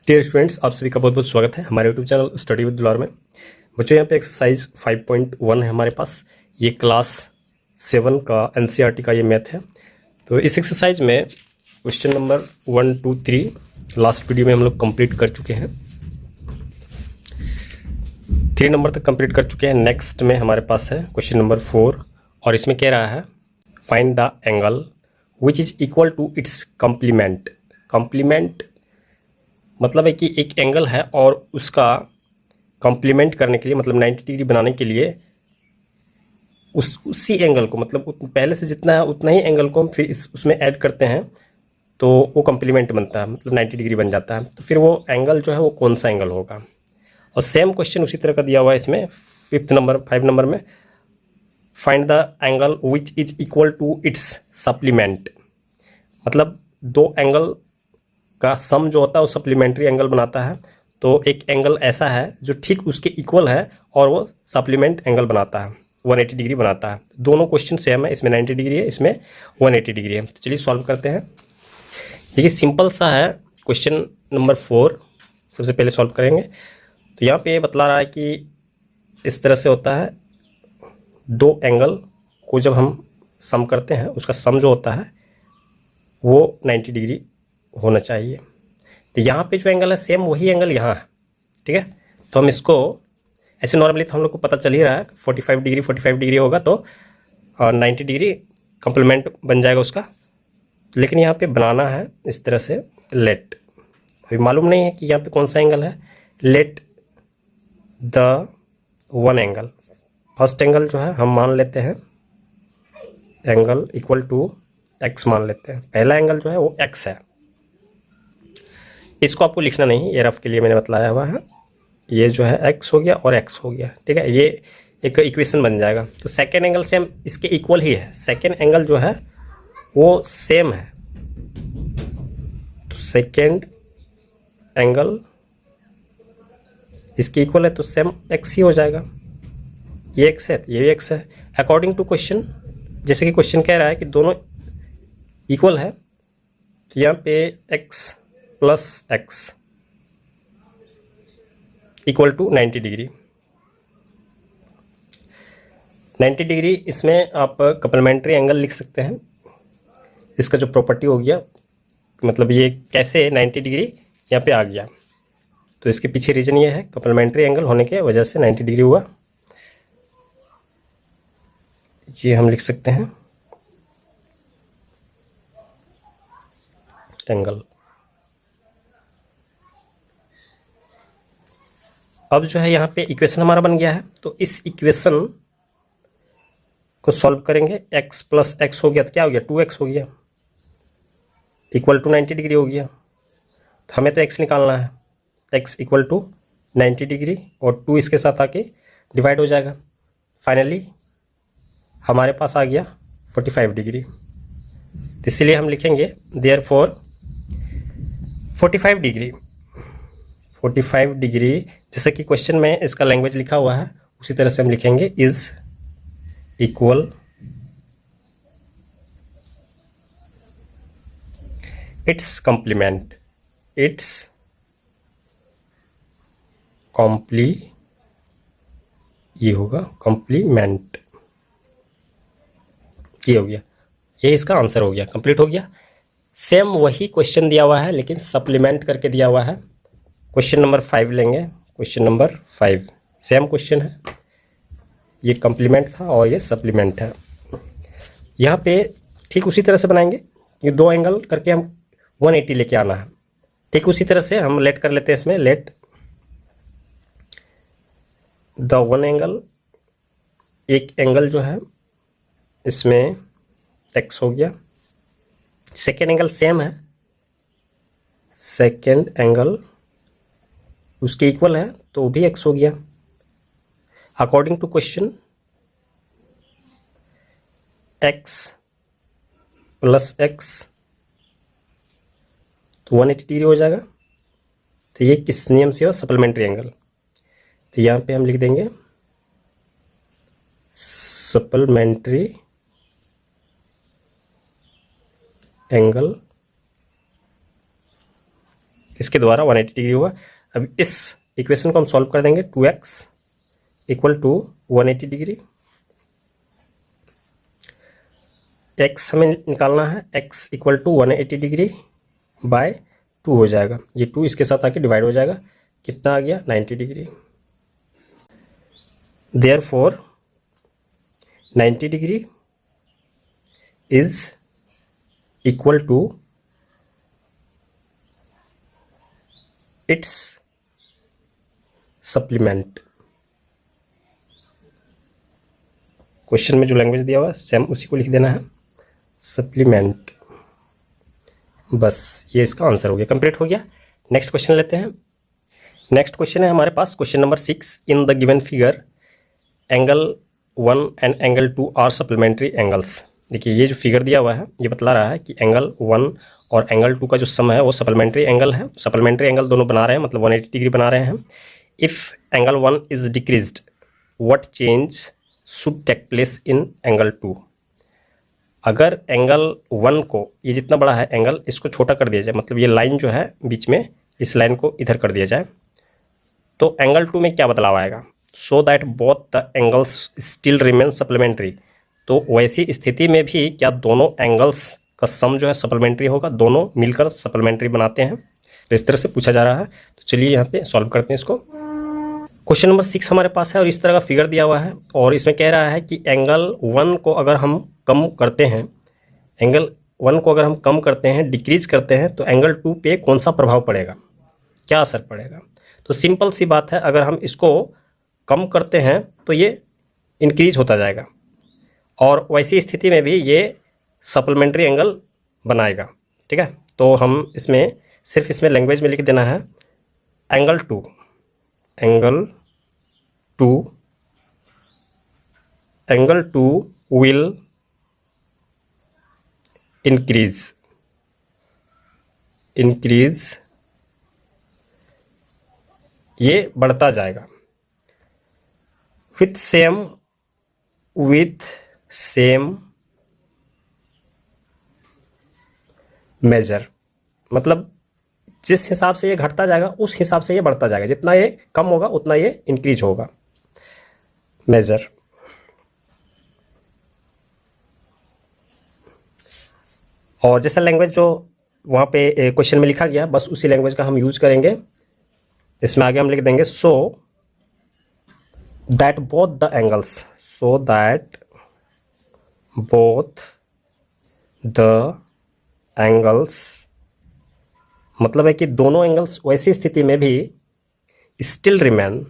Dear students, आप सभी का बहुत बहुत स्वागत है हमारे यूट्यूब चैनल स्टडी विद दुलार में। बच्चों, यहाँ पे एक्सरसाइज 5.1 है हमारे पास। ये क्लास 7 का एनसीईआरटी का ये मैथ है। तो इस एक्सरसाइज में क्वेश्चन नंबर 1, 2, 3 लास्ट वीडियो में हम लोग कंप्लीट कर चुके हैं। 3 नंबर तक कंप्लीट कर चुके हैं। नेक्स्ट में हमारे पास है क्वेश्चन नंबर 4 और इसमें कह रहा है find the angle which is equal to its complement. Complement मतलब है कि एक एंगल है और उसका कॉम्प्लीमेंट करने के लिए, मतलब 90 डिग्री बनाने के लिए उसी एंगल को, मतलब पहले से जितना है उतना ही एंगल को हम फिर उसमें ऐड करते हैं तो वो कॉम्प्लीमेंट बनता है, मतलब 90 डिग्री बन जाता है। तो फिर वो एंगल जो है वो कौन सा एंगल होगा। और सेम क्वेश्चन उसी तरह का दिया हुआ है इसमें 5 नंबर में find the angle which is equal to its supplement. मतलब दो एंगल का सम जो होता है वो सप्लीमेंट्री एंगल बनाता है। तो एक एंगल ऐसा है जो ठीक उसके इक्वल है और वो सप्लीमेंट एंगल बनाता है, 180 डिग्री बनाता है। दोनों क्वेश्चन सेम है, इसमें 90 डिग्री है, इसमें 180 डिग्री है। तो चलिए सॉल्व करते हैं। देखिए सिंपल सा है क्वेश्चन नंबर 4। सबसे पहले सॉल्व करेंगे तो यहाँ पे बतला रहा है कि इस तरह से होता है, दो एंगल को जब हम सम करते हैं उसका सम जो होता है वो 90 डिग्री होना चाहिए। तो यहाँ पे जो एंगल है सेम वही एंगल यहाँ है, ठीक है। तो हम इसको ऐसे नॉर्मली तो हम लोग को पता चल ही रहा है 45 डिग्री होगा तो 90 डिग्री कॉम्प्लीमेंट बन जाएगा उसका। लेकिन यहाँ पे बनाना है इस तरह से लेट, अभी मालूम नहीं है कि यहाँ पे कौन सा एंगल है। Late the one angle, first angle जो है हम मान लेते हैं एंगल इक्वल टू एक्स मान लेते हैं। पहला एंगल जो है वो एक्स है। इसको आपको लिखना नहीं, ये रफ के लिए मैंने बतलाया हुआ है। ये जो है x हो गया और x हो गया, ठीक है। ये एक इक्वेशन बन जाएगा। तो सेकेंड एंगल सेम इसके इक्वल ही है। सेकेंड एंगल जो है वो सेम है, तो सेकेंड एंगल इसके इक्वल है तो सेम x ही हो जाएगा। ये x है, ये भी x है। अकॉर्डिंग टू क्वेश्चन, जैसे कि क्वेश्चन कह रहा है कि दोनों इक्वल है, तो यहाँ पे x plus x equal to 90 degree. 90 degree इसमें आप कपलमेंट्री एंगल लिख सकते हैं। इसका जो प्रॉपर्टी हो गया, मतलब ये कैसे 90 डिग्री यहाँ पे आ गया, तो इसके पीछे रीजन ये है कपलमेंट्री एंगल होने के वजह से 90 डिग्री हुआ। ये हम लिख सकते हैं एंगल। अब जो है यहाँ पे इक्वेशन हमारा बन गया है, तो इस इक्वेशन को सॉल्व करेंगे। x प्लस एक्स हो गया तो क्या हो गया, 2x हो गया, इक्वल टू 90 डिग्री हो गया। तो हमें तो x निकालना है, x इक्वल टू 90 डिग्री और 2 इसके साथ आके डिवाइड हो जाएगा। फाइनली हमारे पास आ गया 45 डिग्री। इसीलिए हम लिखेंगे देयरफॉर 45 डिग्री। 45 डिग्री जैसे कि क्वेश्चन में इसका लैंग्वेज लिखा हुआ है उसी तरह से हम लिखेंगे is equal its complement. Its कॉम्प्ली ये होगा कॉम्प्लीमेंट। ये हो गया, ये इसका आंसर हो गया, कंप्लीट हो गया। सेम वही क्वेश्चन दिया हुआ है लेकिन सप्लीमेंट करके दिया हुआ है। क्वेश्चन नंबर 5 लेंगे। क्वेश्चन नंबर 5 सेम क्वेश्चन है, ये कॉम्प्लीमेंट था और ये सप्लीमेंट है। यहाँ पे ठीक उसी तरह से बनाएंगे, ये दो एंगल करके हम 180 लेके आना है। ठीक उसी तरह से हम लेट कर लेते हैं इसमें, लेट द वन एंगल, एक एंगल जो है इसमें x हो गया। सेकेंड एंगल सेम है, सेकेंड एंगल उसके इक्वल है तो वो भी x हो गया। According to question x plus x तो 180 डिग्री हो जाएगा। तो ये किस नियम से हो, सप्लीमेंट्री एंगल। तो यहाँ पे हम लिख देंगे सप्लीमेंट्री एंगल इसके द्वारा 180 डिग्री हुआ। अब इस इक्वेशन को हम सॉल्व कर देंगे, 2x equal to 180 degree. x हमें निकालना है, x equal to 180 degree by 2 हो जाएगा, ये 2 इसके साथ आके डिवाइड हो जाएगा, कितना आ गया 90 degree. Therefore 90 degree is equal to its supplement. Question में जो लैंग्वेज दिया हुआ है सेम उसी को लिख देना है, सप्लीमेंट। बस ये इसका आंसर हो गया, कंप्लीट हो गया। नेक्स्ट क्वेश्चन लेते हैं। नेक्स्ट क्वेश्चन है हमारे पास question number 6। In the given figure angle 1 and angle 2 are supplementary angles. देखिए ये जो फिगर दिया हुआ है ये बतला रहा है कि एंगल 1 और एंगल 2 का जो सम है वो सप्लीमेंट्री एंगल है। सप्लीमेंट्री एंगल दोनों बना रहे हैं, मतलब 180 डिग्री बना रहे हैं। If angle 1 is decreased what change should take place in angle 2। अगर एंगल 1 को, ये जितना बड़ा है एंगल, इसको छोटा कर दिया जाए, मतलब ये लाइन जो है बीच में, इस लाइन को इधर कर दिया जाए, तो एंगल 2 में क्या बदलाव आएगा? So that both the angles still remain supplementary. तो वैसी स्थिति में भी क्या दोनों एंगल्स का सम जो है सप्लीमेंट्री होगा? दोनों मिलकर सप्लीमेंट्री बनाते हैं। तो इस तरह से पूछा जा रहा है। तो चलिए यहाँ पे सॉल्व करते हैं इसको। क्वेश्चन नंबर 6 हमारे पास है और इस तरह का फिगर दिया हुआ है और इसमें कह रहा है कि एंगल 1 को अगर हम कम करते हैं, एंगल 1 को अगर हम कम करते हैं, डिक्रीज करते हैं, तो एंगल 2 पे कौन सा प्रभाव पड़ेगा, क्या असर पड़ेगा? तो सिंपल सी बात है, अगर हम इसको कम करते हैं तो ये इंक्रीज होता जाएगा और वैसी स्थिति में भी ये सप्लीमेंट्री एंगल बनाएगा। ठीक है, तो हम इसमें सिर्फ इसमें लैंग्वेज में लिख देना है एंगल 2 विल इंक्रीज, ये बढ़ता जाएगा विथ सेम मेजर। मतलब जिस हिसाब से ये घटता जाएगा उस हिसाब से ये बढ़ता जाएगा, जितना ये कम होगा उतना ये इंक्रीज होगा मेजर। और जैसा लैंग्वेज जो वहाँ पे क्वेश्चन में लिखा गया बस उसी लैंग्वेज का हम यूज करेंगे। इसमें आगे हम लिख देंगे so that both the angles, मतलब है कि दोनों एंगल्स वैसी स्थिति में भी स्टिल रिमेन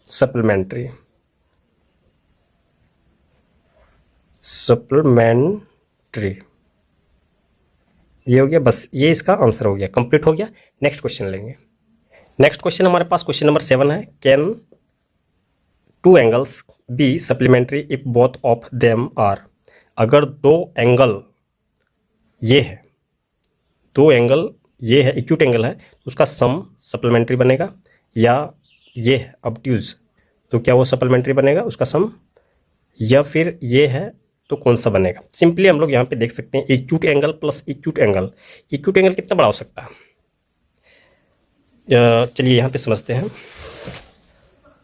सप्लीमेंट्री। ये हो गया, बस ये इसका आंसर हो गया, कंप्लीट हो गया। नेक्स्ट क्वेश्चन लेंगे। नेक्स्ट क्वेश्चन हमारे पास क्वेश्चन नंबर 7 है। Can 2 angles be supplementary if both of them are. अगर दो एंगल ये है, दो एंगल ये है, एक्यूट एंगल है, उसका सम सप्लीमेंट्री बनेगा, या ये है ऑब्ट्यूज, तो क्या वो सप्लीमेंट्री बनेगा उसका सम, या फिर ये है तो कौन सा बनेगा? सिंपली हम लोग यहाँ पे देख सकते हैं acute angle plus acute angle. Acute angle कितना बड़ा हो सकता है? चलिए यहाँ पे समझते हैं।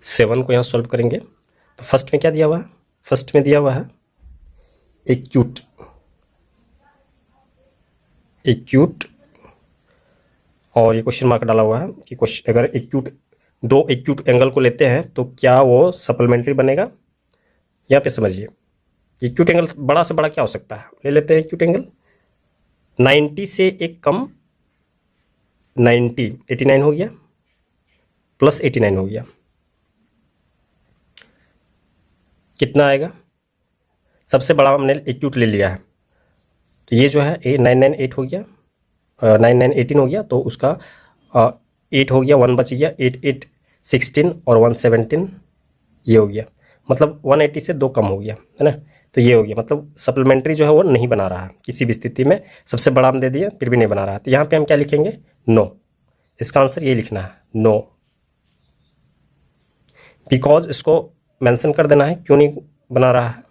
7 को यहाँ सॉल्व करेंगे तो फर्स्ट में क्या दिया हुआ है? फर्स्ट में दिया हुआ है एक्यूट, और ये क्वेश्चन मार्क डाला हुआ है कि क्वेश्चन अगर दो एक्यूट एंगल को लेते हैं तो क्या वो सप्लीमेंट्री बनेगा? यहाँ पे समझिए, एक्यूट एंगल बड़ा से बड़ा क्या हो सकता है? ले लेते हैं एक्यूट एंगल 90 से एक कम, 89 हो गया, प्लस 89 हो गया, कितना आएगा? सबसे बड़ा हमने एक्यूट ले लिया है, तो ये जो है 998 हो गया, 9918 हो गया, तो उसका 8 हो गया, 1 बच गया, 8 8 16 और 117 ये हो गया, मतलब 180 से 2 कम हो गया, है ना? तो ये हो गया, मतलब सप्लीमेंट्री जो है वो नहीं बना रहा है किसी भी स्थिति में। सबसे बड़ा हम दे दिया फिर भी नहीं बना रहा है, तो यहाँ पे हम क्या लिखेंगे? नो। इसका आंसर ये लिखना है, नो। बिकॉज इसको मेंशन कर देना है, क्यों नहीं बना रहा है?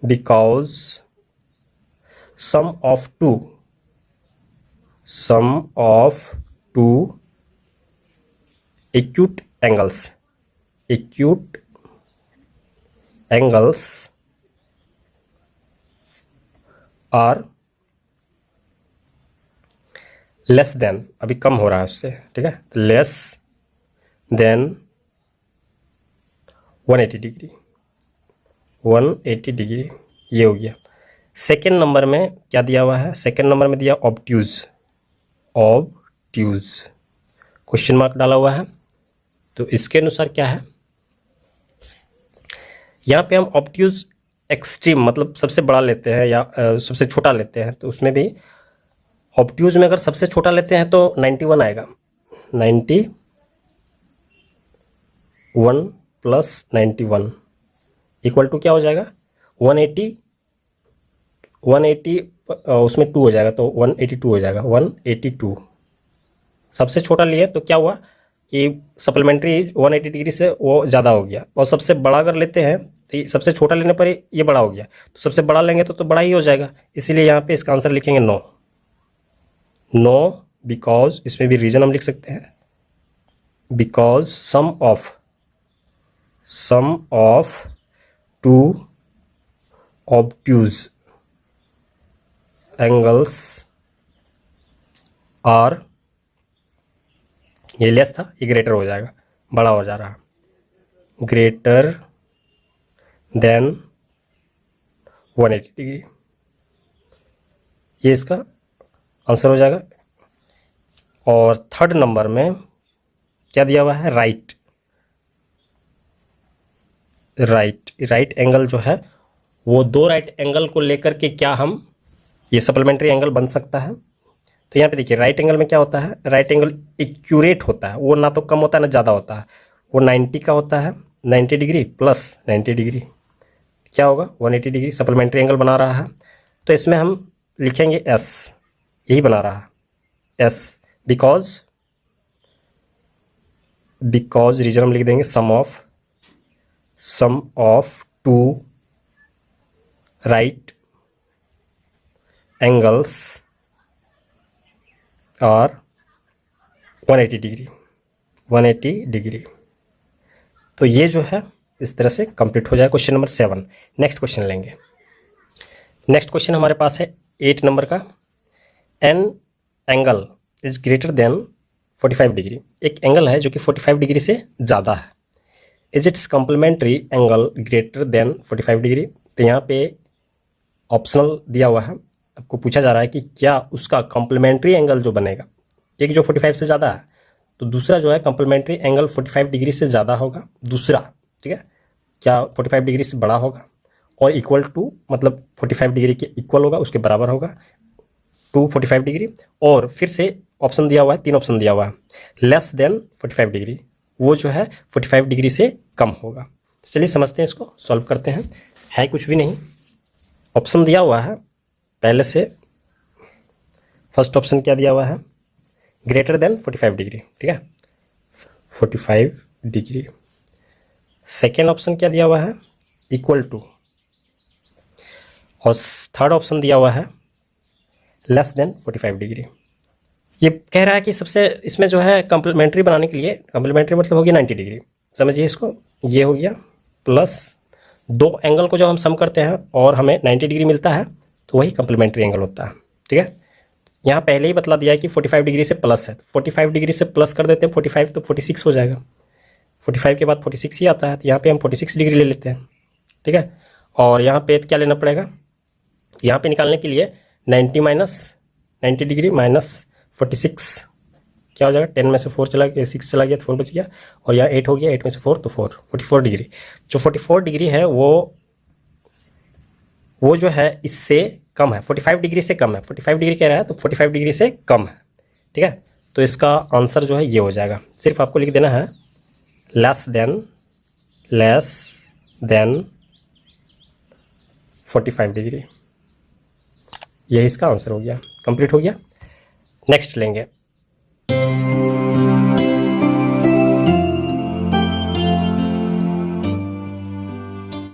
Because sum of two acute angles are less than, अभी कम हो रहा है उससे, ठीक है, तो लेस देन 180 डिग्री, ये हो गया। सेकेंड नंबर में क्या दिया हुआ है? सेकेंड नंबर में दिया ऑब्ट्यूज, क्वेश्चन मार्क डाला हुआ है। तो इसके अनुसार क्या है, यहाँ पे हम ऑब्ट्यूज एक्सट्रीम मतलब सबसे बड़ा लेते हैं या सबसे छोटा लेते हैं, तो उसमें भी ऑब्ट्यूज में अगर सबसे छोटा लेते हैं तो 91 आएगा। 91 प्लस 91 इक्वल टू क्या हो जाएगा? 180 उसमें 2 हो जाएगा, तो 182 हो जाएगा। 182 सबसे छोटा लिए तो क्या हुआ कि सप्लीमेंट्री 180 डिग्री से वो ज़्यादा हो गया, और सबसे बड़ा अगर लेते हैं तो सबसे छोटा लेने पर ये बड़ा हो गया, तो सबसे बड़ा लेंगे तो बड़ा ही हो जाएगा। इसीलिए यहाँ पे इसका आंसर लिखेंगे नो, बिकॉज इसमें भी रीजन हम लिख सकते हैं, because sum of two obtuse angles are, ये लेस था, ये ग्रेटर हो जाएगा, बड़ा हो जा रहा, ग्रेटर देन 180 डिग्री, ये इसका आंसर हो जाएगा। और थर्ड नंबर में क्या दिया हुआ है? राइट एंगल जो है वो दो राइट एंगल को लेकर के क्या हम ये सप्लीमेंट्री एंगल बन सकता है। तो यहाँ पे देखिए राइट एंगल में क्या होता है, राइट एंगल एक्यूरेट होता है, वो ना तो कम होता है ना ज़्यादा होता है, वो 90 का होता है, 90 डिग्री प्लस 90 डिग्री क्या होगा? 180 डिग्री सप्लीमेंट्री एंगल बना रहा है। तो इसमें हम लिखेंगे एस, यही बना रहा है एस, बिकॉज रीजन हम लिख देंगे sum of two right angles are 180 degree. तो ये जो है इस तरह से कंप्लीट हो जाए क्वेश्चन नंबर 7। नेक्स्ट क्वेश्चन लेंगे। नेक्स्ट क्वेश्चन हमारे पास है 8 नंबर का, an angle is greater than 45 degree, एक एंगल है जो कि 45 डिग्री से ज़्यादा है, is its complementary angle greater than 45 degree. तो यहाँ पे ऑप्शनल दिया हुआ है, आपको पूछा जा रहा है कि क्या उसका कॉम्प्लीमेंट्री एंगल जो बनेगा, एक जो 45 से ज़्यादा है तो दूसरा जो है कॉम्प्लीमेंट्री एंगल 45 डिग्री से ज़्यादा होगा, दूसरा, ठीक है, क्या 45 डिग्री से बड़ा होगा और इक्वल टू मतलब 45 डिग्री के इक्वल होगा, उसके बराबर होगा टू 45 डिग्री। और फिर से ऑप्शन दिया हुआ है, 3 ऑप्शन दिया हुआ है, लेस देन 45 डिग्री, वो जो है 45 डिग्री से कम होगा। तो चलिए समझते हैं, इसको सॉल्व करते हैं। है कुछ भी नहीं, ऑप्शन दिया हुआ है पहले से। फर्स्ट ऑप्शन क्या दिया हुआ है? ग्रेटर देन 45 डिग्री, ठीक है, 45 डिग्री। सेकेंड ऑप्शन क्या दिया हुआ है? Equal to. और थर्ड ऑप्शन दिया हुआ है लेस देन 45 डिग्री। ये कह रहा है कि सबसे इसमें जो है कॉम्प्लीमेंट्री बनाने के लिए, कॉम्प्लीमेंट्री मतलब हो गया 90 डिग्री, समझिए इसको, ये हो गया प्लस दो एंगल को जब हम सम करते हैं और हमें 90 डिग्री मिलता है तो वही कॉम्प्लीमेंट्री एंगल होता है, ठीक है। यहाँ पहले ही बतला दिया है कि 45 डिग्री से प्लस है, तो 45 डिग्री से प्लस कर देते हैं 45, तो 46 हो जाएगा। 45 के बाद 46 ही आता है, तो यहाँ पे हम 46 डिग्री ले लेते हैं, ठीक है। और यहाँ पे क्या लेना पड़ेगा? यहाँ पे निकालने के लिए 90 डिग्री माइनस 46 क्या हो जाएगा? 10 में से 4 चला गया, 6 चला गया तो 4 बच गया, और यहाँ 8 हो गया, 8 में से 4 तो 44 डिग्री। जो 44 डिग्री है वो जो है इससे कम है, 45 डिग्री से कम है। 45 डिग्री कह रहा है तो 45 डिग्री से कम है, ठीक है। तो इसका आंसर जो है ये हो जाएगा। सिर्फ आपको लिख देना है लेस देन 45 डिग्री, यही इसका आंसर हो गया, कंप्लीट हो गया। नेक्स्ट लेंगे